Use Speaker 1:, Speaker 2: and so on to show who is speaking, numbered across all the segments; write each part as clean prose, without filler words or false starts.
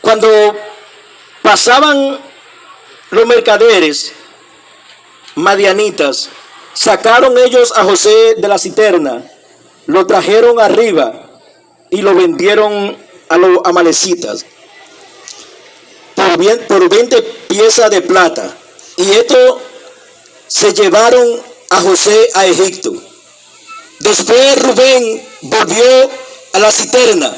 Speaker 1: Cuando pasaban los mercaderes madianitas, sacaron ellos a José de la cisterna, lo trajeron arriba y lo vendieron a los amalecitas por 20 piezas de plata. Y esto se llevaron a José a Egipto. Después Rubén volvió a la cisterna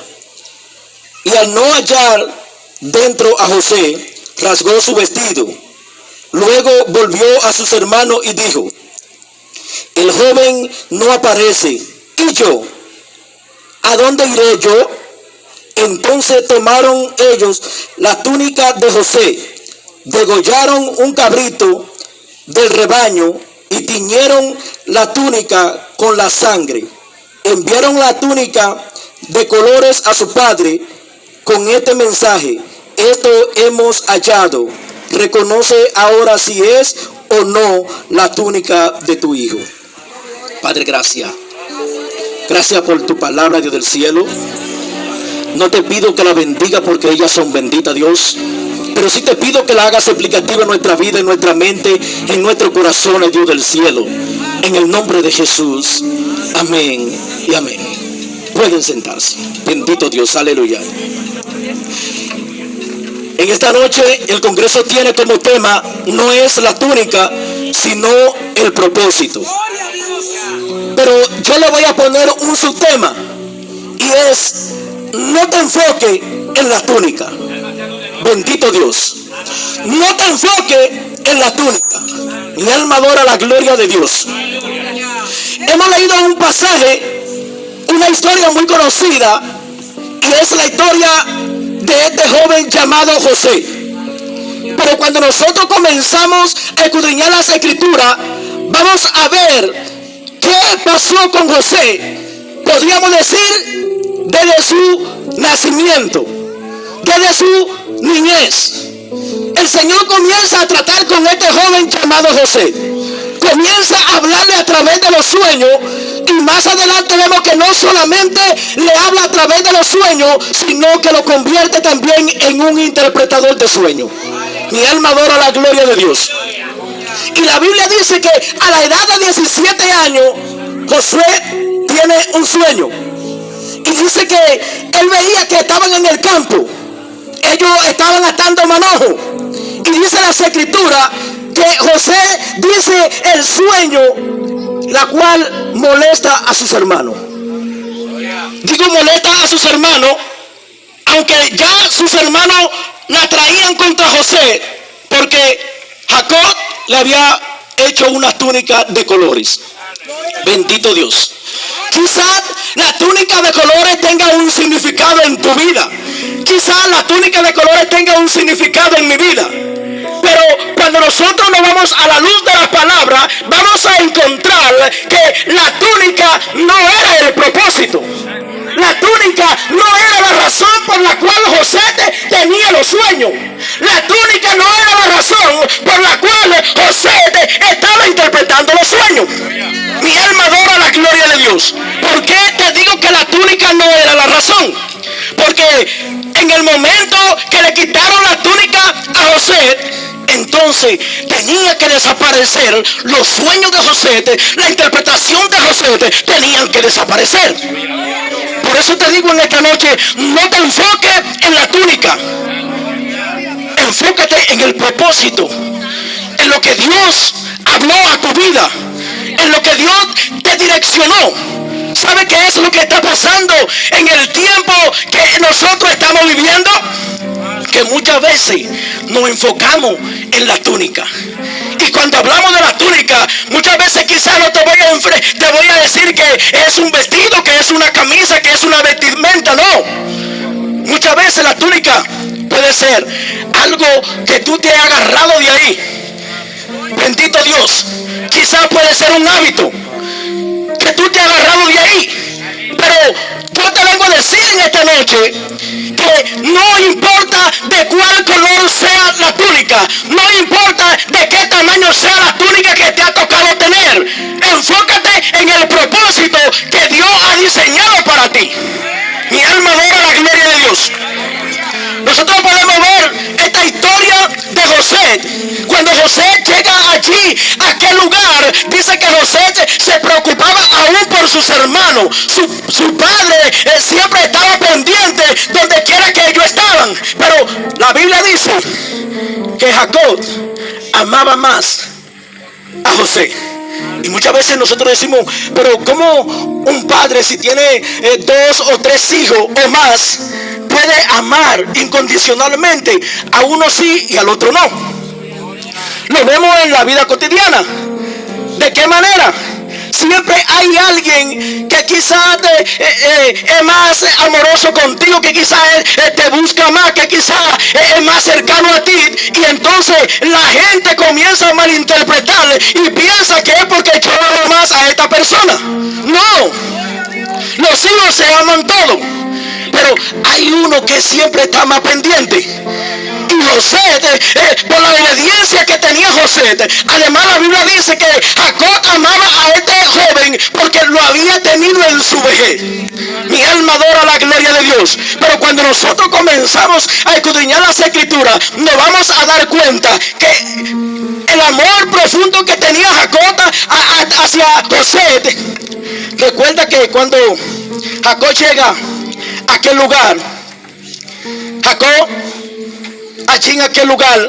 Speaker 1: y al no hallar dentro a José, rasgó su vestido. Luego volvió a sus hermanos y dijo: el joven no aparece, ¿y yo? ¿A dónde iré yo? Entonces tomaron ellos la túnica de José, degollaron un cabrito del rebaño y tiñeron la túnica con la sangre. Enviaron la túnica de colores a su padre con este mensaje: esto hemos hallado, reconoce ahora si es o no la túnica de tu hijo. Padre, gracias. Gracias por tu palabra, Dios del cielo. No te pido que la bendiga porque ellas son benditas, Dios, pero sí te pido que la hagas aplicativa en nuestra vida, en nuestra mente, en nuestro corazón, Dios del cielo. En el nombre de Jesús. Amén y amén. Pueden sentarse. Bendito Dios, aleluya. En esta noche el Congreso tiene como tema, no es la túnica, sino el propósito. Pero yo le voy a poner un subtema, y es: no te enfoques en la túnica. Bendito Dios. No te enfoques en la túnica. Mi alma adora la gloria de Dios. Hemos leído un pasaje, una historia muy conocida, y es la historia de este joven llamado José. Pero cuando nosotros comenzamos a escudriñar las escrituras, vamos a ver qué pasó con José. Podríamos decir desde su nacimiento, desde su niñez. El Señor comienza a tratar con este joven llamado José. Comienza a hablarle a través de los sueños, y más adelante vemos que no solamente le habla a través de los sueños, sino que lo convierte también en un interpretador de sueños. Mi alma adora la gloria de Dios. Y la Biblia dice que a la edad de 17 años Josué tiene un sueño, y dice que él veía que estaban en el campo, ellos estaban atando manojo, y dice las escrituras que José dice el sueño, la cual molesta a sus hermanos. Digo molesta a sus hermanos, aunque ya sus hermanos la traían contra José, porque Jacob le había hecho una túnica de colores. Bendito Dios. Quizás la túnica de colores tenga un significado en tu vida. Quizás la túnica de colores tenga un significado en mi vida. Pero cuando nosotros nos vamos a la luz de la palabra, vamos a encontrar que la túnica no era el propósito. La túnica no era la razón por la cual José tenía los sueños. La túnica no era la razón por la cual José estaba interpretando los sueños. Mi alma adora la gloria de Dios. ¿Por qué te digo que la túnica no era la razón? Porque en el momento que le quitaron la túnica a José, entonces tenía que desaparecer los sueños de José, la interpretación de José tenían que desaparecer. Por eso te digo en esta noche, no te enfoques en la túnica, enfócate en el propósito, en lo que Dios habló a tu vida, en lo que Dios te direccionó. ¿Sabe qué es lo que está pasando en el tiempo que nosotros estamos viviendo? Que muchas veces nos enfocamos en la túnica. Y cuando hablamos de la túnica, muchas veces quizás no te voy a decir que es un vestido, que es una camisa, que es una vestimenta, no. Muchas veces la túnica puede ser algo que tú te has agarrado de ahí. Bendito Dios. Quizás puede ser un hábito que tú te has agarrado de ahí. Pero yo te vengo a decir en esta noche que no importa de cuál color sea la túnica, no importa de qué tamaño sea la túnica que te ha tocado tener, enfócate en el propósito que Dios ha diseñado para ti. Mi alma adora la gloria de Dios. nosotros podemos ver esta historia de José. Cuando José llega allí, a aquel lugar, dice que José se preocupaba aún por sus hermanos. Su padre siempre estaba pendiente donde quiera que ellos estaban. Pero la Biblia dice que Jacob amaba más a José. Y muchas veces nosotros decimos, pero ¿cómo un padre, si tiene 2 o 3 hijos o más, puede amar incondicionalmente? A uno sí y al otro no. Lo vemos en la vida cotidiana. ¿De qué manera? Siempre hay alguien que quizás es más amoroso contigo, que quizás te busca más, que quizás es más cercano a ti, y entonces la gente comienza a malinterpretar y piensa que es porque yo amo más a esta persona. No, los hijos se aman todos, pero hay uno que siempre está más pendiente. Y José, por la obediencia que tenía José, además la Biblia dice que Jacob amaba a este joven porque lo había tenido en su vejez. Mi alma adora la gloria de Dios. Pero cuando nosotros comenzamos a escudriñar las escrituras, nos vamos a dar cuenta que el amor profundo que tenía Jacob hacia José. Recuerda que cuando Jacob llega a aquel lugar, Jacob allí en aquel lugar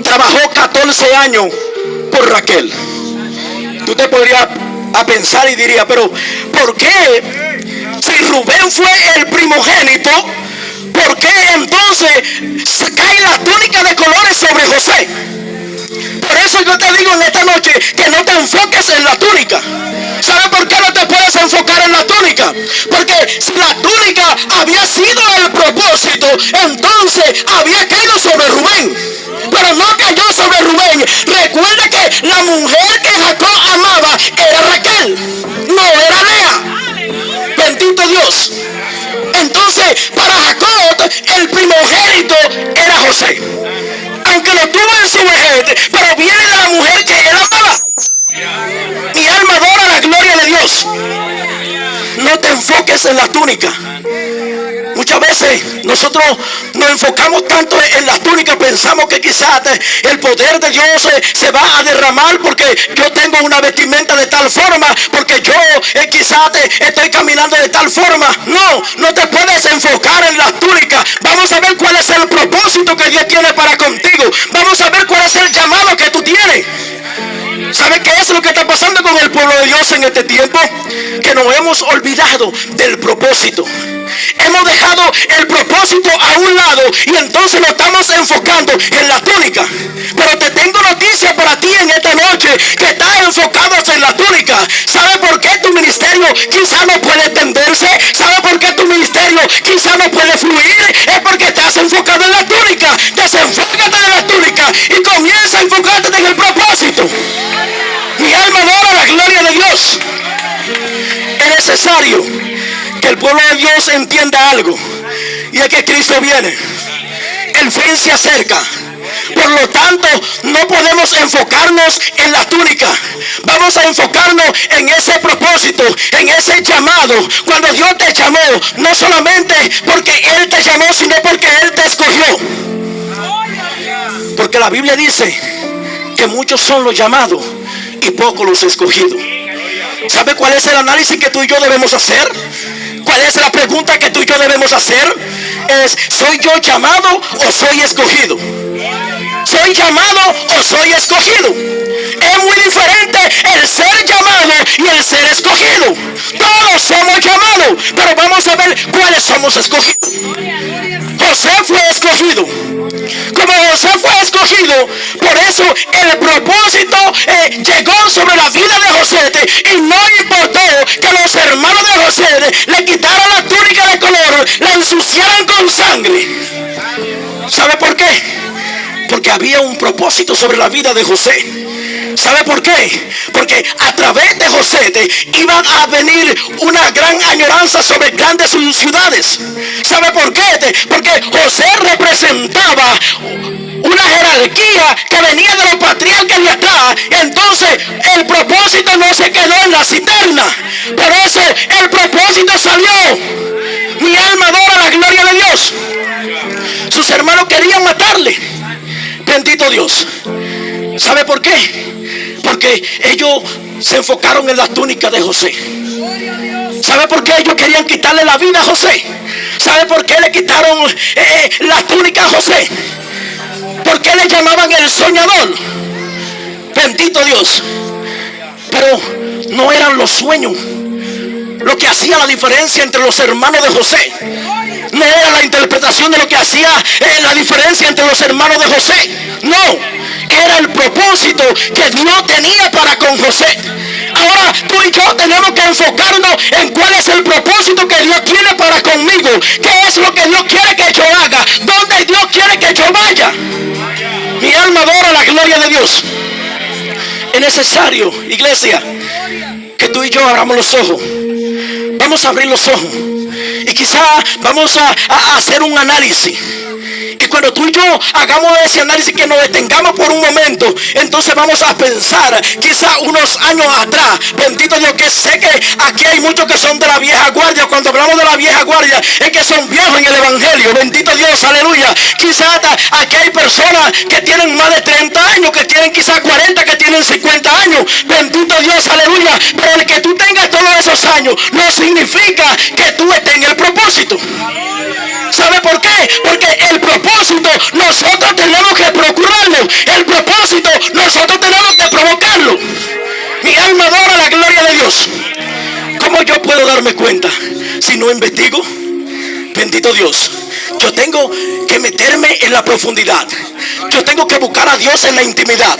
Speaker 1: trabajó 14 años por Raquel. Tú te podrías a pensar y dirías, pero ¿por qué? Si Rubén fue el primogénito, ¿por qué entonces se cae la túnica de colores sobre José? Por eso yo te digo en esta noche que no te enfoques en la túnica. ¿Sabes por qué no te puedes enfocar en la túnica? Porque si la túnica había sido el propósito, entonces había caído sobre Rubén. Pero no cayó sobre Rubén. Recuerda que la mujer que Jacob amaba era Raquel, no era Lea. Bendito Dios. Entonces para Jacob el primogénito era José, aunque lo tuvo en su vejez, pero viene de la mujer que él amaba. Mi alma adora la gloria de Dios. No te enfoques en la túnica. Muchas veces nosotros nos enfocamos tanto en la túnica, pensamos que quizás el poder de Dios se va a derramar porque yo tengo una vestimenta de tal forma, porque yo quizás estoy caminando de tal forma. No te puedes enfocar en la túnica. Vamos a ver cuál es el propósito que Dios tiene para contigo. Vamos a ver cuál es el llamado que tú tienes. ¿Sabe qué es lo que está pasando con el pueblo de Dios en este tiempo? Que nos hemos olvidado del propósito. Hemos dejado el propósito a un lado y entonces nos estamos enfocando en la túnica. Pero te tengo noticias para ti en esta noche, que estás enfocado en la túnica. ¿Sabe por qué tu ministerio quizá no puede extenderse? ¿Sabe por qué tu ministerio quizá no puede fluir? Es porque estás enfocado en la túnica. Desenfócate de la túnica y comienza a enfocarte en el propósito. Mi alma adora la gloria de Dios. Es necesario que el pueblo de Dios entienda algo, y es que Cristo viene, el fin se acerca. Por lo tanto, no podemos enfocarnos en la túnica. Vamos a enfocarnos en ese propósito, en ese llamado. Cuando Dios te llamó, no solamente porque Él te llamó, sino porque Él te escogió. Porque la Biblia dice que muchos son los llamados y pocos los escogidos. ¿Sabe cuál es el análisis que tú y yo debemos hacer? ¿Cuál es la pregunta que tú y yo debemos hacer? Es, ¿soy yo llamado o soy escogido? ¿Soy llamado o soy escogido? Es muy diferente el ser llamado y el ser escogido. Todos somos llamados, pero vamos a ver cuáles somos escogidos. José fue escogido. Como José fue escogido, por eso el propósito llegó sobre la vida de José, y no importó que los hermanos de José le quitaran la túnica de color, la ensuciaran con sangre. ¿Sabe por qué? Porque había un propósito sobre la vida de José. ¿Sabe por qué? Porque a través de José iban a venir una gran añoranza sobre grandes ciudades. ¿Sabe por qué? Porque José representaba una jerarquía que venía de los patriarcas de atrás. Entonces el propósito no se quedó en la cisterna, por eso el propósito salió. Mi alma adora la gloria de Dios. querían matarle. Bendito Dios. ¿Sabe por qué? Porque ellos se enfocaron en la túnica de José. ¿Sabe por qué ellos querían quitarle la vida a José? ¿Sabe por qué le quitaron la túnica a José? ¿Por qué le llamaban el soñador? Bendito Dios. Pero no eran los sueños lo que hacía la diferencia entre los hermanos de José. No era la interpretación de lo que hacía la diferencia entre los hermanos de José. No, era el propósito que Dios tenía para con José. Ahora tú y yo tenemos que enfocarnos en cuál es el propósito que Dios tiene para conmigo. ¿Qué es lo que Dios quiere que yo haga? ¿Dónde Dios quiere que yo vaya? Mi alma adora la gloria de Dios. Es necesario, iglesia, que tú y yo abramos los ojos. Vamos a abrir los ojos. Y quizá vamos a hacer un análisis. Y cuando tú y yo hagamos ese análisis, que nos detengamos por un momento, entonces vamos a pensar quizá unos años atrás. Bendito Dios, que sé que aquí hay muchos que son de la vieja guardia. Cuando hablamos de la vieja guardia es que son viejos en el evangelio. Bendito Dios, aleluya. Quizá aquí hay personas que tienen más de 30 años, que tienen quizá 40, que tienen 50 años. Bendito Dios, aleluya. Pero el que tú tengas todos esos años no significa que tú estés en el propósito. ¿Sabe por qué? Porque el propósito nosotros tenemos que procurarlo. El propósito nosotros tenemos que provocarlo. Mi alma adora la gloria de Dios. ¿Cómo yo puedo darme cuenta si no investigo? Bendito Dios. Yo tengo que meterme en la profundidad. Yo tengo que buscar a Dios en la intimidad.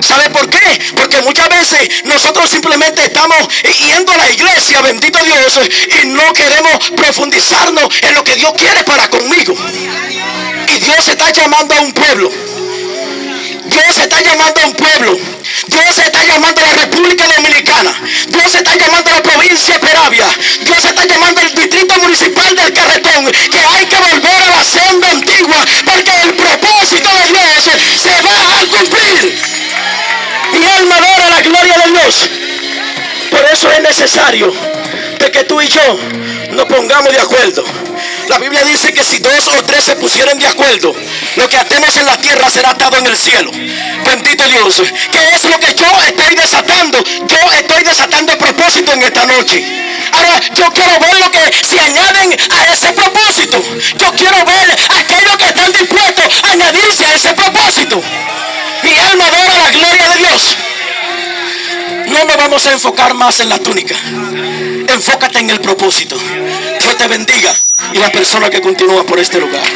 Speaker 1: ¿Sabe por qué? Porque muchas veces nosotros simplemente estamos yendo a la iglesia, bendito Dios, y no queremos profundizarnos en lo que Dios quiere para conmigo. Y Dios está llamando a un pueblo. Dios está llamando a un pueblo. Dios está llamando a la República Dominicana. Dios está llamando a la provincia de Peravia. Dios está llamando al distrito municipal del Carretón. Que hay que volver a la senda antigua, porque el propósito de Dios se va a cumplir. Mi alma adora la gloria de Dios. Por eso es necesario de que tú y yo nos pongamos de acuerdo. La Biblia dice que si 2 o 3 se pusieran de acuerdo, lo que atemos en la tierra será atado en el cielo. Bendito Dios. ¿Qué es lo que yo estoy desatando? Yo estoy desatando el propósito en esta noche. Ahora yo quiero ver lo que se añaden a ese propósito. Yo quiero ver aquellos que están dispuestos a añadirse a ese propósito. Mi alma adora la gloria de Dios. No nos vamos a enfocar más en la túnica. Enfócate en el propósito. Dios te bendiga y la persona que continúa por este lugar.